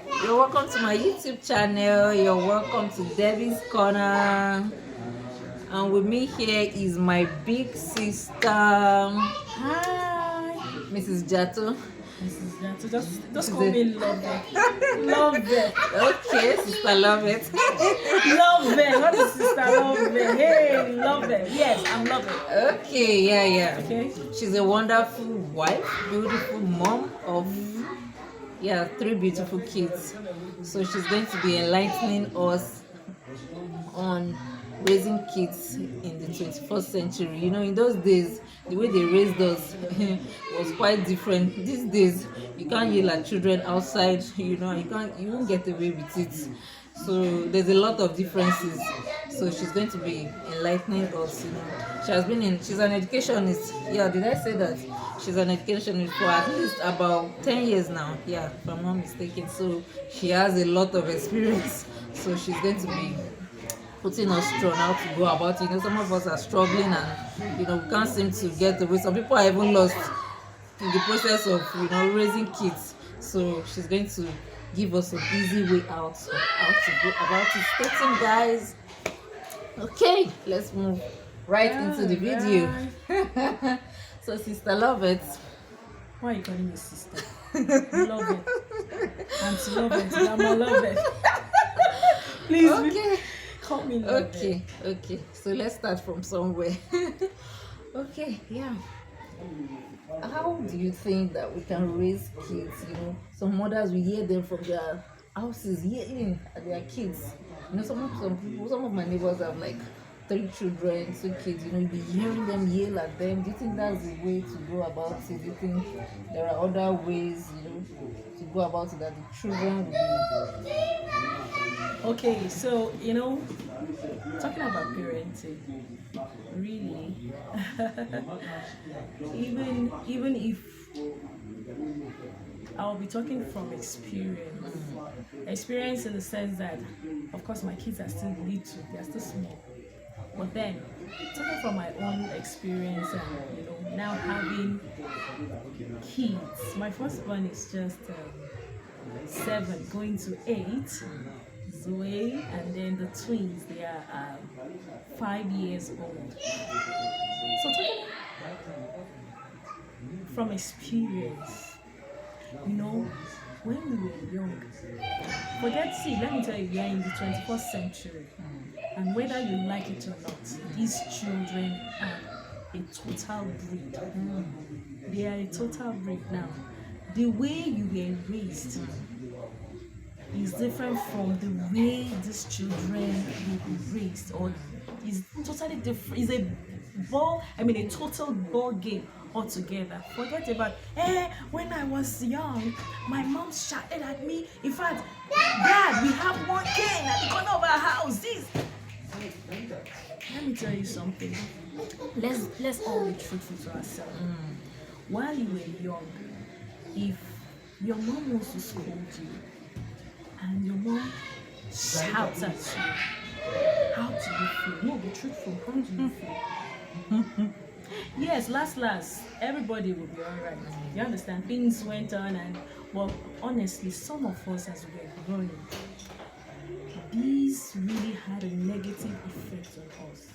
You're welcome to my YouTube channel. You're welcome to Debbie's Corner. And with me here is my big sister. Hi, Mrs. Jato. Mrs. Jato. Just She's call me Love It. Love It. Okay, sister, love it. Love It. What is Sister Love It? Hey, Love It. Yes, I'm Love It. Okay, yeah. Okay. She's a wonderful wife, beautiful mom of 3 beautiful kids. So she's going to be enlightening us on raising kids in the 21st century. You know, in those days, the way they raised us was quite different. These days, you can't yell at children outside. You know, you won't get away with it. So there's a lot of differences. So she's going to be enlightening us. You know, she's an educationist. Yeah, did I say that? She's an educationist for at least about 10 years now. Yeah, if I'm not mistaken. So she has a lot of experience. So she's going to be putting us through on how to go about it. You know, some of us are struggling and, you know, we can't seem to get away. Some people are even lost in the process of, you know, raising kids. So she's going to give us an easy way out of how to go about it. Stay tuned, guys. Okay, let's move right into the video. So, sister, love it. Why are you calling me sister? Love It. Auntie Love It. Grandma Love It. Please, Okay. call me Love It. Okay. So let's start from somewhere. Okay, yeah. How do you think that we can raise kids? You know, some mothers, we hear them from their houses yelling at their kids. You know, some of my neighbors have like 3 children, 2 kids. You know, you be hearing them yell at them. Do you think that's the way to go about it? Do you think there are other ways, you know, to go about it that the children will be? Okay, so you know, talking about parenting, really, even if I'll be talking from experience in the sense that, of course, my kids are still little, they are still small, but then talking from my own experience and, you know, now having kids, my first one is just 7 going to 8, Zoe, and then the twins, they are 5 years old. So talking from experience, you know, when we were young, let me tell you, we are in the 21st century, and whether you like it or not, these children are a total breed. They are a total breed now. The way you were raised is different from the way these children will be raised, or is totally different. It's a total ball game altogether. Forget about, when I was young, my mom shouted at me. In fact, Dad, we have one cane at the corner of our house. Let me tell you something. Let's all be truthful to ourselves. While you were young, if your mom wants to scold you and your mom shouts at you, how do you feel? No, be truthful. How do you feel? Yes, last, everybody will be alright. You understand? Things went on, and well, honestly, some of us as we were growing, these really had a negative effect on us.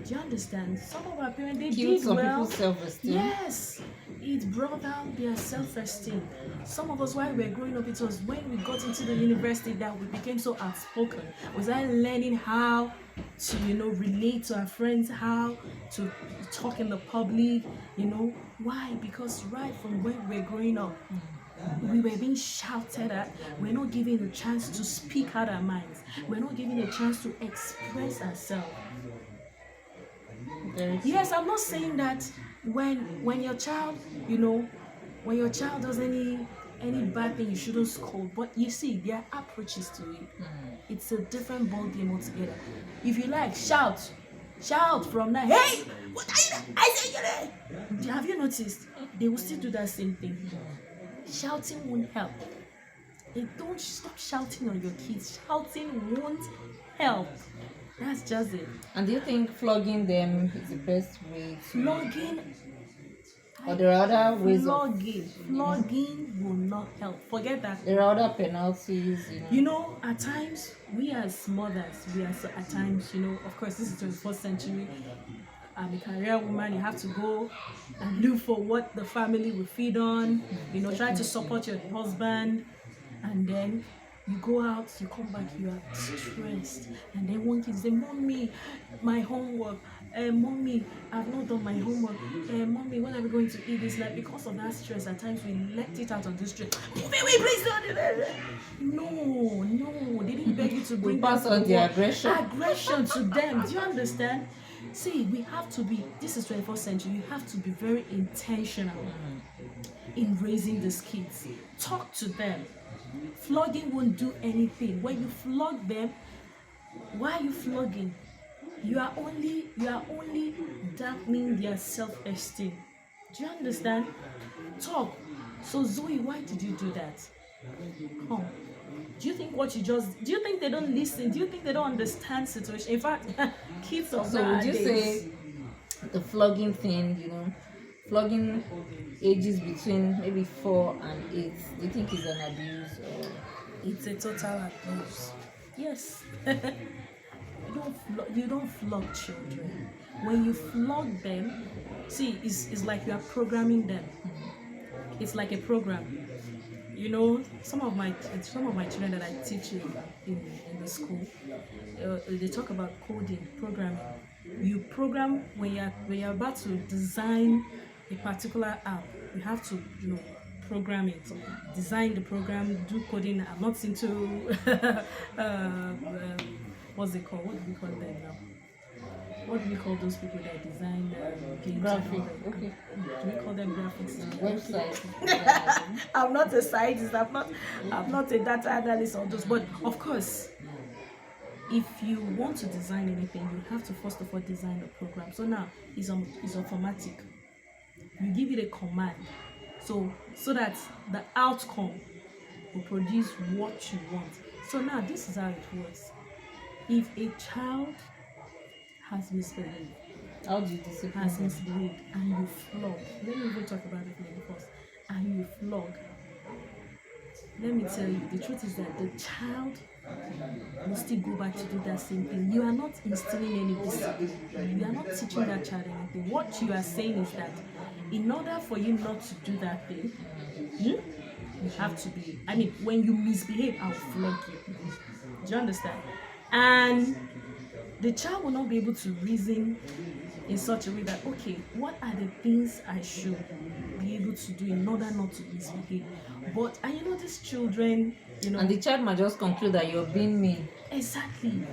Do you understand? Some of our parents, they Killed did some well. people's self-esteem. Yes, it brought down their self-esteem. Some of us, while we were growing up, it was when we got into the university that we became so outspoken. Was I learning how to, you know, relate to our friends, how to talk in the public, you know? Why? Because right from when we were growing up, we were being shouted at. We're not given a chance to speak out our minds. We're not given a chance to express ourselves. Yes, I'm not saying that when your child, you know, when your child does any bad thing, you shouldn't scold. But you see, there are approaches to it. It's a different ball game altogether. If you like, shout from now. Hey, what are you? I said you. Have you noticed? They will still do that same thing. Shouting won't help. Don't stop shouting on your kids. Shouting won't help. That's just it. And do you think flogging them is the best way to... Flogging, Or there are other ways of, Flogging will not help. Forget that. there are other penalties, At times, we as mothers, at times, of course, this is 21st century. I'm a career woman, you have to go and look for what the family will feed on, try to support your husband, and then you go out, you come back, you are stressed, and then one kid say, "Mommy, my homework, Mommy, I've not done my homework, Mommy, when are we going to eat this?" Like, because of that stress, at times we let it out on the street. Wait, please don't do that. No, they didn't beg you to bring pass on the aggression to them. Do you understand? See, we have to be, this is 21st century, you have to be very intentional in raising these kids. Talk to them. Flogging won't do anything. When you flog them, why are you flogging? You are only dampening their self-esteem. Do you understand? Talk. So Zoe, why did you do that? Come. Do you think do you think they don't listen? Do you think they don't understand situation? In fact, kids of So would you say the flogging thing, flogging ages between maybe 4 and 8, do you think is an abuse, or it's a total abuse? Yes. You don't flog children. When you flog them, see, it's like you are programming them. It's like a program. Some of my children that I teach in the school, they talk about coding, programming. You program when you're about to design a particular app. You have to program it, design the program, do coding. I'm not into what's it called? What do we call them now? What do we call those people that design games? Graphic. Okay. Do we call them graphics? Website. I'm not a scientist. I'm not a data analyst or those. But of course, if you want to design anything, you have to first of all design a program. So now it's automatic. You give it a command, so that the outcome will produce what you want. So now this is how it works. If a child has misbehaved, how do you discipline? Has misbehaved, and you flog. Let me even talk about it first. And you flog. Let me tell you, the truth is that the child will still go back to do that same thing. You are not instilling any discipline. You are not teaching that child anything. What you are saying is that in order for you not to do that thing, you have to be. When you misbehave, I'll flog you. Do you understand? And the child will not be able to reason in such a way that, okay, what are the things I should be able to do in order not to misbehave? But these children, and the child might just conclude that you're being mean. Exactly.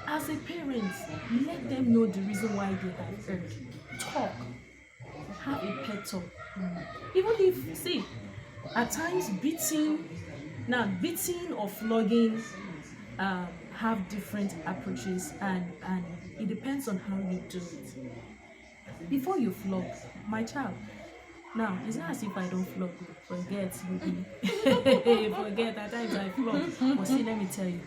As a parent, let them know the reason why they have hurt. Talk. Have a pet talk. Even if, at times beating or flogging have different approaches, and it depends on how you do it. Before you flog, my child, now it's not as if I don't flog you. Forget, at times I flog. But see, let me tell you,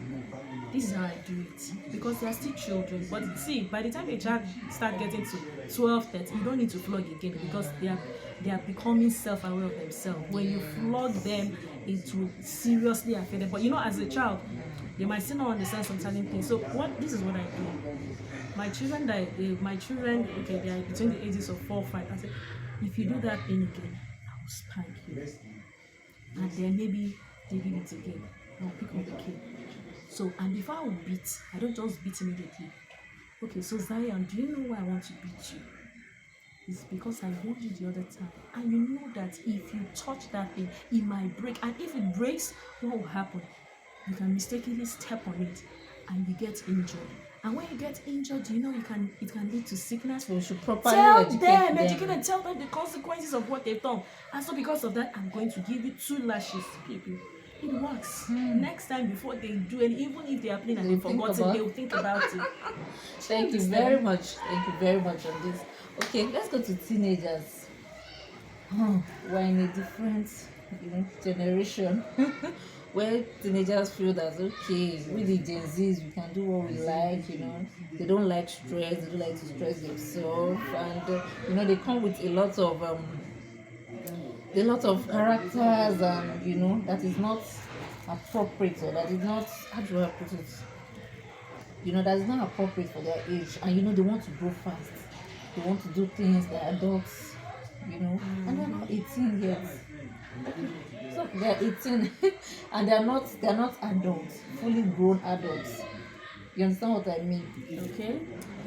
this is how I do it, because they are still children. But see, by the time a child start getting to 12, 13, you don't need to flog again, because they are becoming self-aware of themselves. When you flog them, it will seriously affect them. But as a child, they might still not understand some certain things. So this is what I do. My children, okay, they are between the ages of 4, 5. I say, if you do that thing again, I will spank you. And then maybe they did it again. I'll pick up the kid. So, and before I will beat, I don't just beat immediately. Okay, so Zion, do you know why I want to beat you? It's because I warned you the other time. And you know that if you touch that thing, it might break. And if it breaks, what will happen? You can mistakenly step on it and you get injured. And when you get injured, it can lead to sickness. So you should properly educate them and tell them the consequences of what they've done. And so because of that, I'm going to give you 2 lashes, people. It works. Next time, before they do it, even if they are playing and they've forgotten, they'll think about it. Thank you very much. Thank you very much on this. Okay, let's go to teenagers. We're in a different generation where teenagers feel that okay, we the Gen Zs, we can do what we like, they don't like stress, they don't like to stress themselves, and they come with a lot of characters, and that is not appropriate, or that is not, how do I put it, that is not appropriate for their age, and they want to grow fast, they want to do things that adults, and they're not 18 yet. So they're 18 and they're not adults, fully grown adults. You understand what I mean? Okay.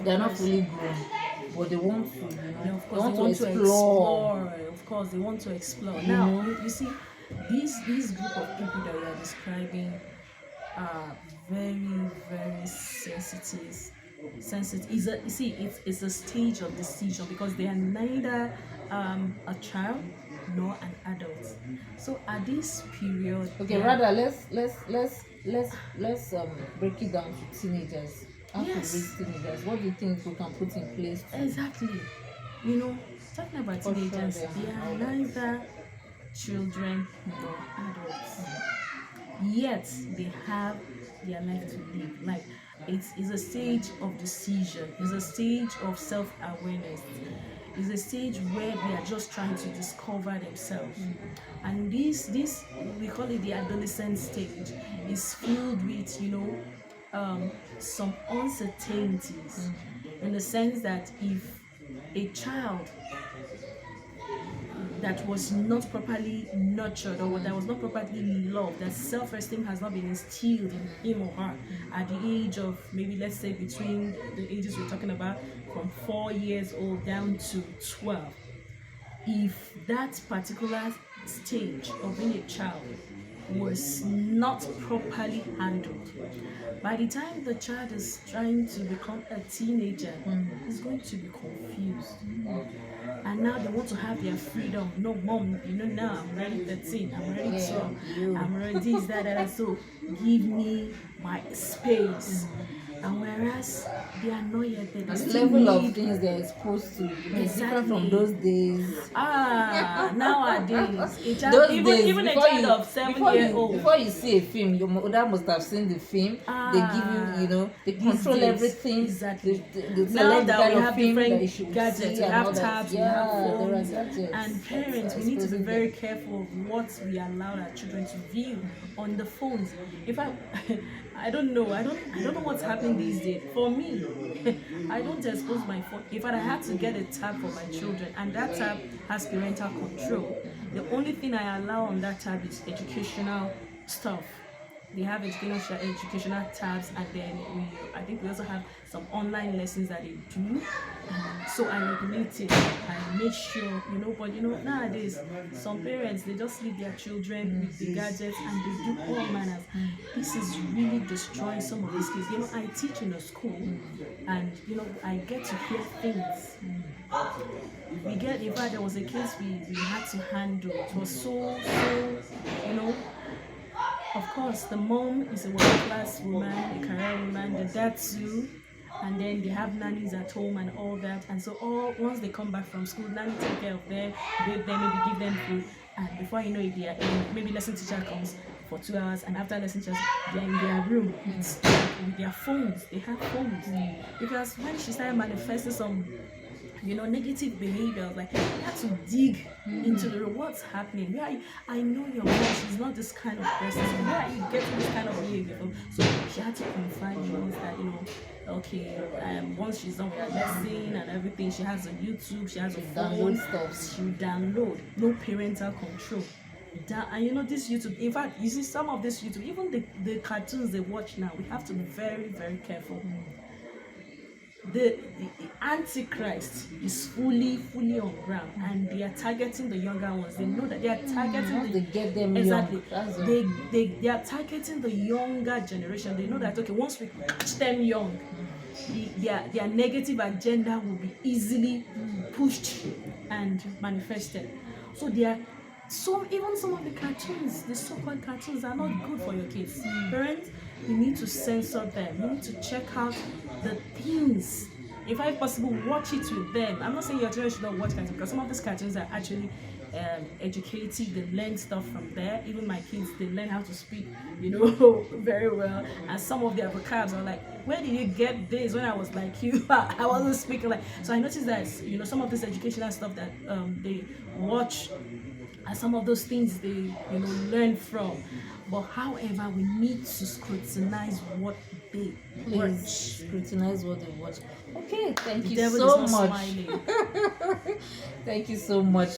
They're not fully grown, but they want to, Yeah, of they course, want to explore. Of course, they want to explore. Now, you see, these group of people that you are describing are very, very sensitive. It's a stage of decision, because they are neither a child nor an adult. So at this period, Okay, rather let's break it down to teenagers. How to raise teenagers? What do you think we can put in place? Exactly. Talking about teenagers, they are neither children nor adults. Yet they have their life to live. Like, it's a stage of decision, it's a stage of self-awareness, it's a stage where they are just trying to discover themselves. And this we call it the adolescent stage, is filled with some uncertainties, in the sense that if a child that was not properly nurtured, or that was not properly loved, that self-esteem has not been instilled in him or her at the age of, maybe let's say between the ages we're talking about, from 4 years old down to 12, if that particular stage of being a child was not properly handled, by the time the child is trying to become a teenager, he's going to be confused. And now they want to have their freedom. No, mom, now I'm ready 13, I'm ready 12, I'm ready this, that, so give me my space. And whereas they are not yet there, the level of things they're exposed to is different from those days. Nowadays, even a before child of 7-year-old. Before you see a film, your mother must have seen the film. They give you, they control everything. Exactly. They Now select that the we kind of have film that you different should gadgets, see we and have all that. tabs, we have phones, there are gadgets. and parents, we need to be very careful of what we allow our children to view on the phones. In fact, I don't know what's happening these days. For me, I don't expose my phone. In fact, I had to get a tab for my children, and that tab has parental control. The only thing I allow on that tab is educational stuff. They have educational tabs, and then I think we also have some online lessons that they do. So I regulate it. I make sure, but nowadays some parents, they just leave their children with the gadgets, and they do all manners. This is really destroying some of these kids. I teach in a school, and I get to hear things. In fact, there was a case we had to handle. It was so of course, the mom is a working-class woman, a career woman, the dad too, and then they have nannies at home and all that. And so once they come back from school, nanny take care of them, bathe them, maybe give them food, and before you know it, they are in. Maybe lesson teacher comes for 2 hours, and after lesson teacher, they are in their room with their phones. They have phones because when she started manifesting some negative behavior, like, you have to dig into what's happening. I know your mom, she's not this kind of person. So where are you getting this kind of behavior from? So she had to confide in that, okay, once she's done with her lesson and everything, she has a YouTube, she has a phone, she'll download. No parental control. And this YouTube, in fact, you see some of this YouTube, even the cartoons they watch now, we have to be very, very careful. The Antichrist is fully on ground, and they are targeting the younger ones. They know that they are targeting they get them exactly. Young. They are targeting the younger generation. They know that once we catch them young, their negative agenda will be easily pushed and manifested. So even some of the cartoons, the so-called cartoons, are not good for your kids. Parents, you need to censor them. You need to check out the things. If possible, watch it with them. I'm not saying your children should not watch cartoons, because some of these cartoons are actually educative. They learn stuff from there. Even my kids, they learn how to speak, very well. And some of their vocabs are like, where did you get this? When I was like you, I wasn't speaking like. So I noticed that some of this educational stuff that they watch, and some of those things they learn from. But however, we need to scrutinize what they watch. Scrutinize what they watch. Okay, thank The you devil so is not much. smiling. Thank you so much.